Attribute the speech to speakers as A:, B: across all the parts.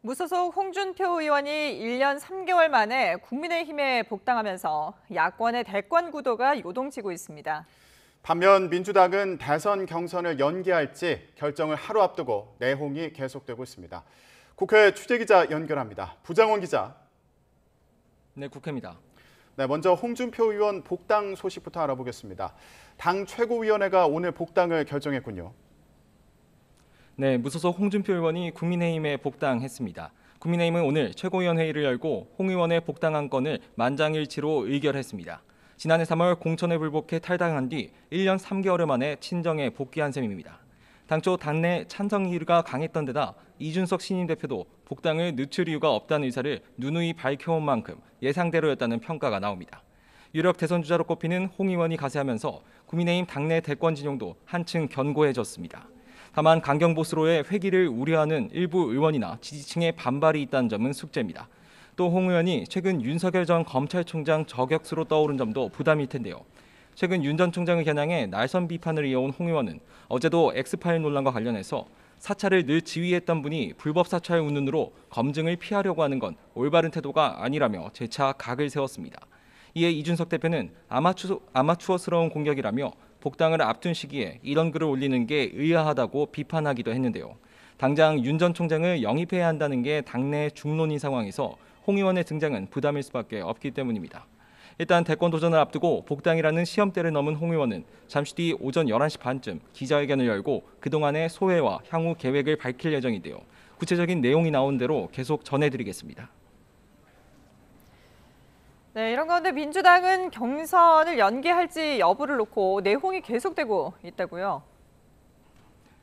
A: 무소속 홍준표 의원이 1년 3개월 만에 국민의힘에 복당하면서 야권의 대권 구도가 요동치고 있습니다.
B: 반면 민주당은 대선 경선을 연기할지 결정을 하루 앞두고 내홍이 계속되고 있습니다. 국회 취재기자 연결합니다. 부장원 기자.
C: 네, 국회입니다.
B: 네, 먼저 홍준표 의원 복당 소식부터 알아보겠습니다. 당 최고위원회가 오늘 복당을 결정했군요.
C: 네, 무소속 홍준표 의원이 국민의힘에 복당했습니다. 국민의힘은 오늘 최고위원회의를 열고 홍 의원의 복당한 건을 만장일치로 의결했습니다. 지난해 3월 공천에 불복해 탈당한 뒤 1년 3개월 만에 친정에 복귀한 셈입니다. 당초 당내 찬성의가 강했던 데다 이준석 신임 대표도 복당을 늦출 이유가 없다는 의사를 누누이 밝혀온 만큼 예상대로였다는 평가가 나옵니다. 유력 대선 주자로 꼽히는 홍 의원이 가세하면서 국민의힘 당내 대권 진영도 한층 견고해졌습니다. 다만 강경보수로의 회귀를 우려하는 일부 의원이나 지지층의 반발이 있다는 점은 숙제입니다. 또 홍 의원이 최근 윤석열 전 검찰총장 저격수로 떠오른 점도 부담일 텐데요. 최근 윤 전 총장을 겨냥해 날선 비판을 이어온 홍 의원은 어제도 엑스파일 논란과 관련해서 사찰을 늘 지휘했던 분이 불법 사찰 운운으로 검증을 피하려고 하는 건 올바른 태도가 아니라며 재차 각을 세웠습니다. 이에 이준석 대표는 아마추어스러운 공격이라며 복당을 앞둔 시기에 이런 글을 올리는 게 의아하다고 비판하기도 했는데요. 당장 윤 전 총장을 영입해야 한다는 게 당내 중론인 상황에서 홍 의원의 등장은 부담일 수밖에 없기 때문입니다. 일단 대권 도전을 앞두고 복당이라는 시험대를 넘은 홍 의원은 잠시 뒤 오전 11시 반쯤 기자회견을 열고 그동안의 소회와 향후 계획을 밝힐 예정인데요. 구체적인 내용이 나온 대로 계속 전해드리겠습니다.
A: 네, 이런 가운데 민주당은 경선을 연기할지 여부를 놓고 내홍이 계속되고 있다고요.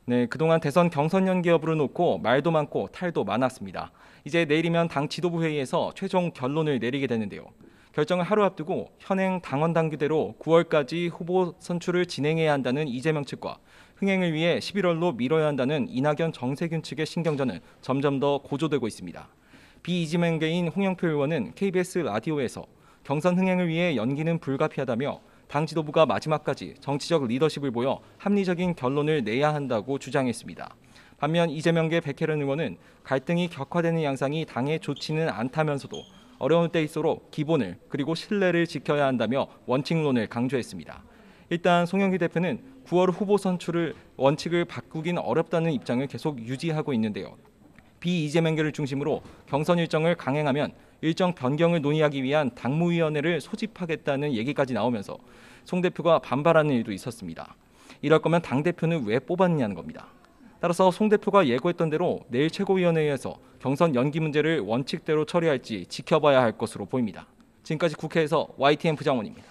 C: 네, 그동안 대선 경선 연기 여부를 놓고 말도 많고 탈도 많았습니다. 이제 내일이면 당 지도부 회의에서 최종 결론을 내리게 되는데요. 결정을 하루 앞두고 현행 당원 당규대로 9월까지 후보 선출을 진행해야 한다는 이재명 측과 흥행을 위해 11월로 미뤄야 한다는 이낙연 정세균 측의 신경전은 점점 더 고조되고 있습니다. 비이재명계인 홍영표 의원은 KBS 라디오에서 경선 흥행을 위해 연기는 불가피하다며 당 지도부가 마지막까지 정치적 리더십을 보여 합리적인 결론을 내야 한다고 주장했습니다. 반면 이재명계 백혜련 의원은 갈등이 격화되는 양상이 당에 좋지는 않다면서도 어려운 때일수록 기본을 그리고 신뢰를 지켜야 한다며 원칙론을 강조했습니다. 일단 송영길 대표는 9월 후보 선출을 원칙을 바꾸긴 어렵다는 입장을 계속 유지하고 있는데요. 비이재명계를 중심으로 경선 일정을 강행하면 일정 변경을 논의하기 위한 당무위원회를 소집하겠다는 얘기까지 나오면서 송 대표가 반발하는 일도 있었습니다. 이럴 거면 당대표는 왜 뽑았냐는 겁니다. 따라서 송 대표가 예고했던 대로 내일 최고위원회에서 경선 연기 문제를 원칙대로 처리할지 지켜봐야 할 것으로 보입니다. 지금까지 국회에서 YTN 부장원입니다.